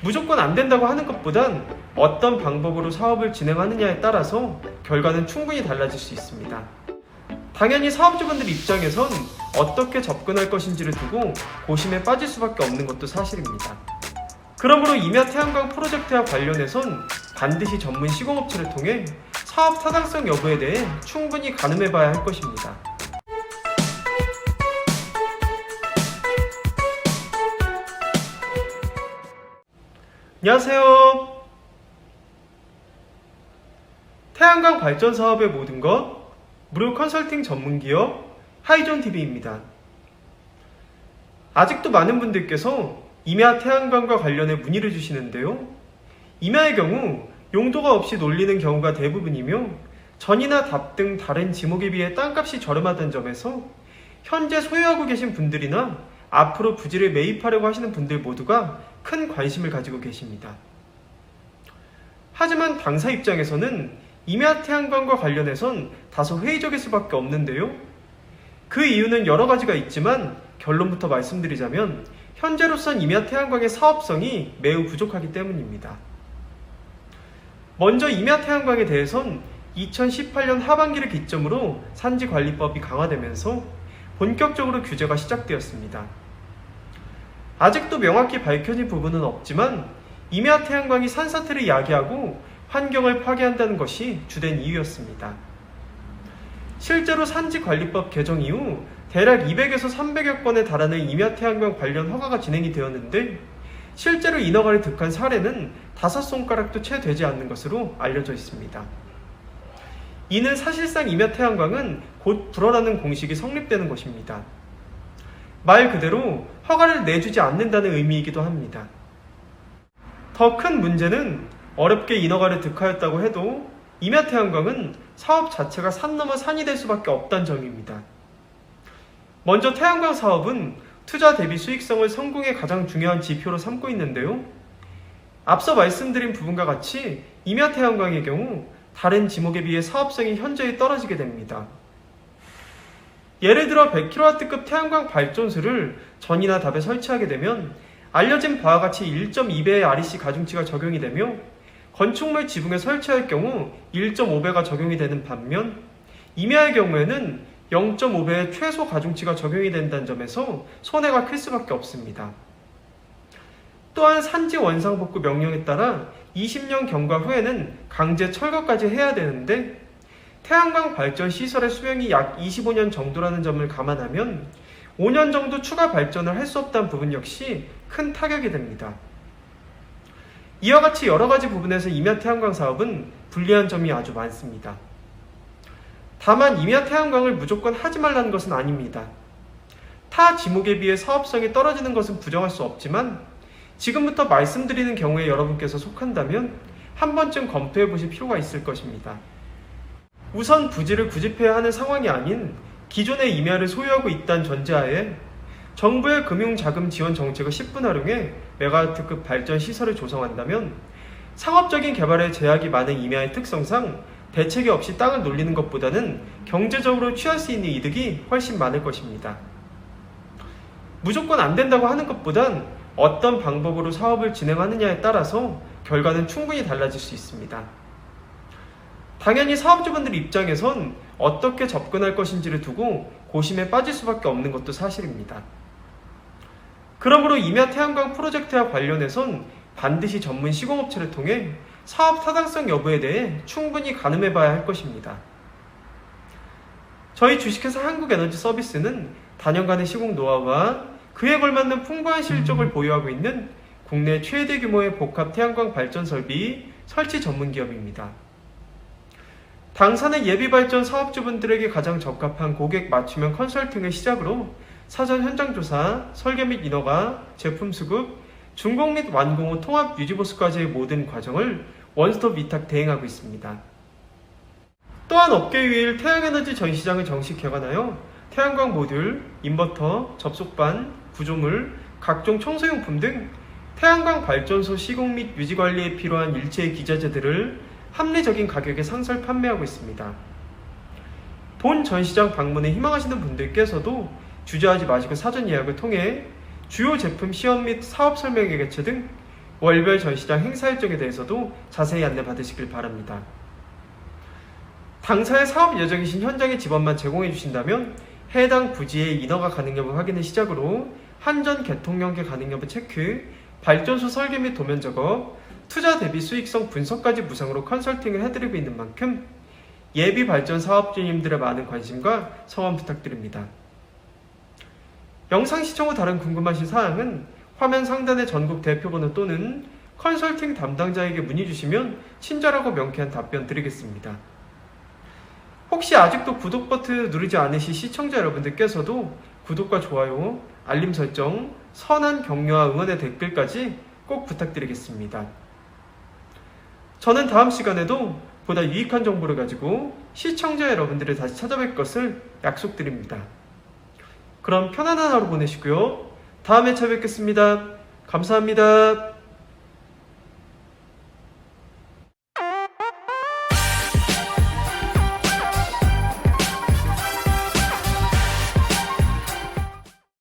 무조건 안 된다고 하는 것보단 어떤 방법으로 사업을 진행하느냐에 따라서 결과는 충분히 달라질 수 있습니다. 당연히 사업주분들 입장에선 어떻게 접근할 것인지를 두고 고심에 빠질 수밖에 없는 것도 사실입니다. 그러므로 임야 태양광 프로젝트와 관련해선 반드시 전문 시공업체를 통해 사업 타당성 여부에 대해 충분히 가늠해봐야 할 것입니다. 안녕하세요. 태양광 발전 사업의 모든 것 무료 컨설팅 전문기업 하이존TV입니다. 아직도 많은 분들께서 임야 태양광과 관련해 문의를 주시는데요. 임야의 경우 용도가 없이 놀리는 경우가 대부분이며 전이나 답 등 다른 지목에 비해 땅값이 저렴하다는 점에서 현재 소유하고 계신 분들이나 앞으로 부지를 매입하려고 하시는 분들 모두가 큰 관심을 가지고 계십니다. 하지만 당사 입장에서는 임야 태양광과 관련해선 다소 회의적일 수밖에 없는데요. 그 이유는 여러 가지가 있지만 결론부터 말씀드리자면 현재로선 임야 태양광의 사업성이 매우 부족하기 때문입니다. 먼저 임야 태양광에 대해선 2018년 하반기를 기점으로 산지관리법이 강화되면서 본격적으로 규제가 시작되었습니다. 아직도 명확히 밝혀진 부분은 없지만 임야 태양광이 산사태를 야기하고 환경을 파괴한다는 것이 주된 이유였습니다. 실제로 산지관리법 개정 이후 대략 200에서 300여 건에 달하는 임야 태양광 관련 허가가 진행이 되었는데 실제로 인허가를 득한 사례는 5손가락도 채 되지 않는 것으로 알려져 있습니다. 이는 사실상 임야 태양광은 곧 불어라는 공식이 성립되는 것입니다. 말 그대로 허가를 내주지 않는다는 의미이기도 합니다. 더 큰 문제는 어렵게 인허가를 득하였다고 해도 임야 태양광은 사업 자체가 산 넘어 산이 될 수밖에 없다는 점입니다. 먼저 태양광 사업은 투자 대비 수익성을 성공의 가장 중요한 지표로 삼고 있는데요. 앞서 말씀드린 부분과 같이 임야 태양광의 경우 다른 지목에 비해 사업성이 현저히 떨어지게 됩니다. 예를 들어 100kW급 태양광 발전소를 전이나 답에 설치하게 되면 알려진 바와 같이 1.2배의 REC 가중치가 적용이 되며 건축물 지붕에 설치할 경우 1.5배가 적용이 되는 반면 임야의 경우에는 0.5배의 최소 가중치가 적용이 된다는 점에서 손해가 클 수밖에 없습니다. 또한 산지 원상복구 명령에 따라 20년 경과 후에는 강제 철거까지 해야 되는데 태양광 발전 시설의 수명이 약 25년 정도라는 점을 감안하면 5년 정도 추가 발전을 할 수 없다는 부분 역시 큰 타격이 됩니다. 이와 같이 여러 가지 부분에서 임야 태양광 사업은 불리한 점이 아주 많습니다. 다만 임야 태양광을 무조건 하지 말라는 것은 아닙니다. 타 지목에 비해 사업성이 떨어지는 것은 부정할 수 없지만 지금부터 말씀드리는 경우에 여러분께서 속한다면 한 번쯤 검토해 보실 필요가 있을 것입니다. 우선 부지를 구집해야 하는 상황이 아닌 기존의 임야를 소유하고 있다는 전제하에 정부의 금융자금 지원 정책을 10분 활용해 메가와트급 발전 시설을 조성한다면 상업적인 개발에 제약이 많은 임야의 특성상 대책이 없이 땅을 놀리는 것보다는 경제적으로 취할 수 있는 이득이 훨씬 많을 것입니다. 무조건 안 된다고 하는 것보단 어떤 방법으로 사업을 진행하느냐에 따라서 결과는 충분히 달라질 수 있습니다. 당연히 사업주분들 입장에선 어떻게 접근할 것인지를 두고 고심에 빠질 수밖에 없는 것도 사실입니다. 그러므로 임야 태양광 프로젝트와 관련해선 반드시 전문 시공업체를 통해 사업 타당성 여부에 대해 충분히 가늠해봐야 할 것입니다. 저희 주식회사 한국에너지서비스는 다년간의 시공 노하우와 그에 걸맞는 풍부한 실적을 보유하고 있는 국내 최대 규모의 복합 태양광 발전 설비 설치 전문 기업입니다. 당사는 예비발전 사업주분들에게 가장 적합한 고객 맞춤형 컨설팅을 시작으로 사전 현장조사, 설계 및 인허가, 제품 수급, 준공 및 완공 후 통합 유지보수까지의 모든 과정을 원스톱 위탁 대행하고 있습니다. 또한 업계 유일 태양에너지 전시장을 정식 개관하여 태양광 모듈, 인버터, 접속반, 구조물, 각종 청소용품 등 태양광 발전소 시공 및 유지관리에 필요한 일체의 기자재들을 합리적인 가격에 상설 판매하고 있습니다. 본 전시장 방문에 희망하시는 분들께서도 주저하지 마시고 사전 예약을 통해 주요 제품 시연 및 사업 설명회 개최 등 월별 전시장 행사 일정에 대해서도 자세히 안내 받으시길 바랍니다. 당사의 사업 예정이신 현장의 지번만 제공해 주신다면 해당 부지의 인허가 가능 여부 확인을 시작으로 한전 개통 연계 가능 여부 체크, 발전소 설계 및 도면 작업, 투자 대비 수익성 분석까지 무상으로 컨설팅을 해드리고 있는 만큼 예비 발전 사업주님들의 많은 관심과 성원 부탁드립니다. 영상 시청 후 다른 궁금하신 사항은 화면 상단의 전국 대표번호 또는 컨설팅 담당자에게 문의 주시면 친절하고 명쾌한 답변 드리겠습니다. 혹시 아직도 구독 버튼 누르지 않으신 시청자 여러분들께서도 구독과 좋아요, 알림 설정, 선한 격려와 응원의 댓글까지 꼭 부탁드리겠습니다. 저는 다음 시간에도 보다 유익한 정보를 가지고 시청자 여러분들을 다시 찾아뵐 것을 약속드립니다. 그럼 편안한 하루 보내시고요. 다음에 찾아뵙겠습니다. 감사합니다.